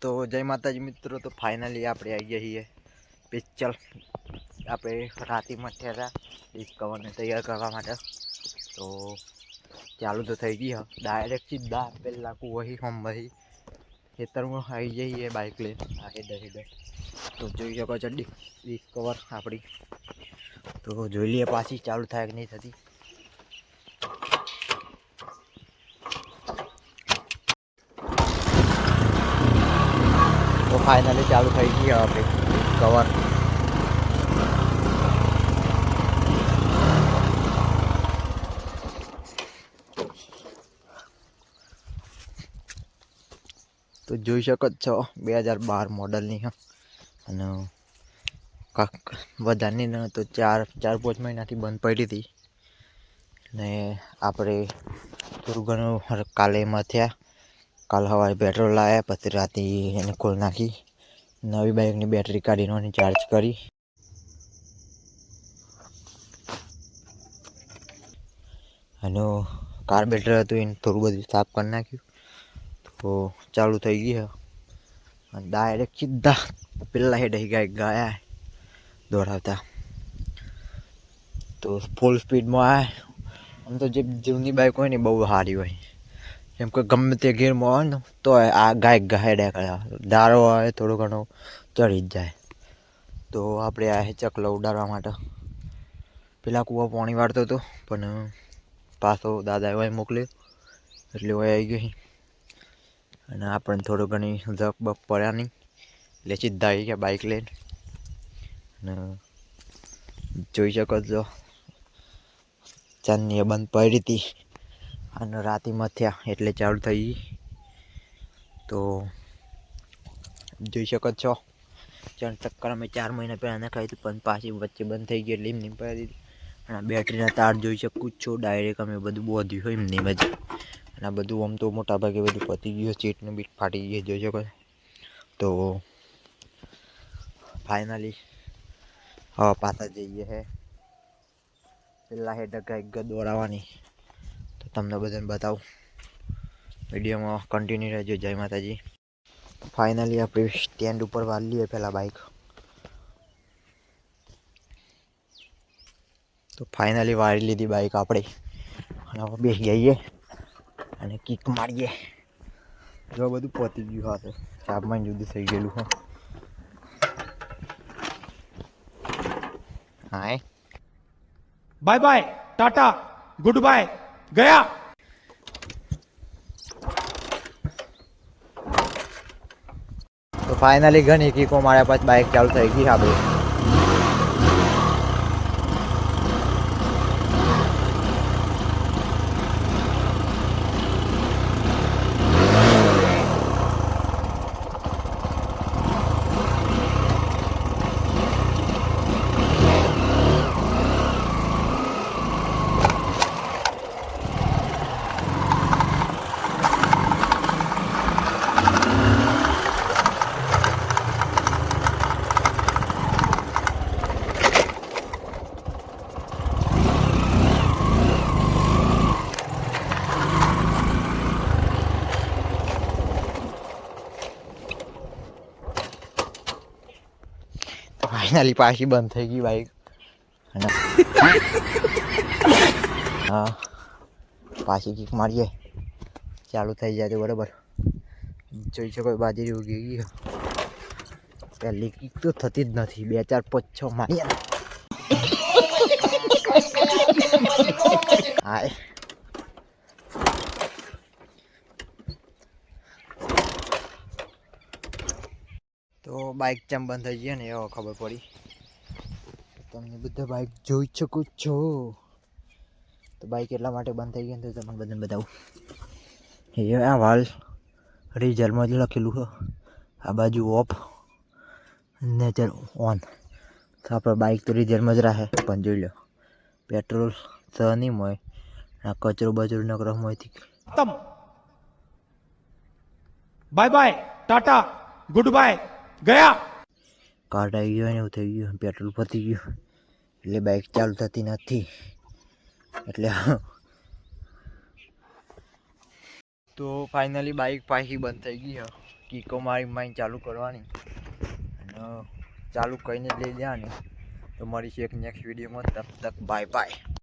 તો જય માતાજી મિત્રો, તો ફાઇનલી આપણે આવી ગયા છીએ પિક્ચર. આપણે રાતી મઠ્યા હતા ડિસ્કવરને તૈયાર કરવા માટે. તો ચાલુ તો થઈ ગઈ હા, ડાયરેક્ટ સીધા પહેલાં વહી હમ વહી ખેતરમાં આવી જઈએ બાઇક લઈને. આ હેડે તો જોઈ શકો છો ડિસ્કવર આપણી. તો જોઈ લઈએ પાછી ચાલુ થાય કે નહીં થતી. તો ફાઇનલી ચાલુ થઈ ગઈ આપણી કવર. તો જોઈ શકો છો 2012 મોડલની હા, અને કાંક વધારની ન તો 4-5 મહિનાથી બંધ પડી હતી. ને આપણે થોડું ઘણું કાલે એમાં થયા. કાલ સવારે પેટ્રોલ લાવ્યા, પછી રાતે એને ખોલ નાખી, નવી બાઇકની બેટરી કાઢીને ચાર્જ કરી. અને કાર્બેટર હતું એને થોડું બધું સાફ કરી નાખ્યું. તો ચાલુ થઈ ગઈ છે. અને ડાયરેક્ટ સીધા પેલા હેડ ગયા દોડાવતા. તો ફૂલ સ્પીડમાં આવે. આમ તો જે જૂની બાઇક હોય ને બહુ સારી હોય, કેમ કે ગમે તે ગેરમાં આવે ને તો આ ગાયડ્યા કર્યા દારો આવે થોડો ઘણો ચડી જ જાય. તો આપણે આ ચકલો ઉડાડવા માટે પેલા કૂવા પાણી વાળતો હતો, પણ પાછો દાદા એવા મોકલ્યો એટલે હોય આવી ગઈ. અને આપણને થોડું ઘણી જક બક પડ્યા નહીં એટલે સીધા આવી ગયા બાઇક લઈને. અને જોઈ શકો છો ચાંદની બંધ પડી હતી અને રાતીમાં થયા એટલે ચાલુ થઈ ગઈ. તો જોઈ શકો છો ચક્કર અમે 4 મહિના પહેલાં નખાવી હતી, પણ પાછી વચ્ચે બંધ થઈ ગઈ એટલે એમ નહીં પડી દીધી. અને બેટરીના તાર જોઈ શકું જ છો, ડાયરેક્ટ અમે બધું બોધ્યું હોય એમ નહીં મજા. અને આ બધું આમ તો મોટા ભાગે બધું પતી ગયું, સીટને બીટ ફાટી ગઈ જોઈ શકો. તો ફાઇનલી હવે પાછા જઈએ છે પેલા હેડ ગાઈક દોડાવવાની. તો તમને બધાને બતાવું, વિડીયોમાં કન્ટિન્યુ રહેજો. જય માતાજી. ફાઇનલી આપણે સ્ટેન્ડ ઉપર વાળી લઈએ પહેલાં બાઇક. તો ફાઇનલી વાળી લીધી બાઇક આપણે, અને હવે બેસી જઈએ અને કિક મારીએ. જો બધું પતી ગયું હા, તો તાપમાન જુદું થઈ ગયેલું હા. Hi bye bye tata goodbye गया. તો ફાઇનલી ઘણી કીકો માર્યા પછી બાઇક ચાલુ થઈ ગઈ આપણે. ફાઇનલી પાછી બંધ થઈ ગઈ બાઇક. અને હા, પાછી કિક મારીએ ચાલુ થઈ જાય તો બરાબર. જોઈ શકો બાજરી ઉગી ગઈ. પહેલી કિક તો થતી જ નથી, 2 4 5 6 મારીએ. હાય તો બાઇક ચમ બંધ થઈ ગઈ ને એવો ખબર પડી. તમને બધા બાઇક જોઈ શકો છો. તો બાઇક એટલા માટે બંધ થઈ ગઈ ને તો તમને બધાને બતાવું. એ આ વાલ રિઝલ્ટમાં જ લખેલું છે, આ બાજુ ઓફ નેચર ઓન. તો આપણે બાઇક તો રિઝલ્ટમાં જ રાખે, પણ જોઈ લો પેટ્રોલ તો નહીં મળે. આ કચરો બચરો નકરો માંથી खत्म bye bye tata goodbye गया. કાર્ડ આવી ગયો ને એવું થઈ ગયું, પેટ્રોલ પતી ગયું એટલે બાઇક ચાલુ થતી નથી. એટલે તો ફાઇનલી બાઇક પાછી બંધ થઈ ગઈ. કીકો મારી ચાલુ કરવાની અને ચાલુ કરીને જ લઈ લેવાની. તો મળીશું એક નેક્સ્ટ વિડીયોમાં. તબ તક બાય બાય.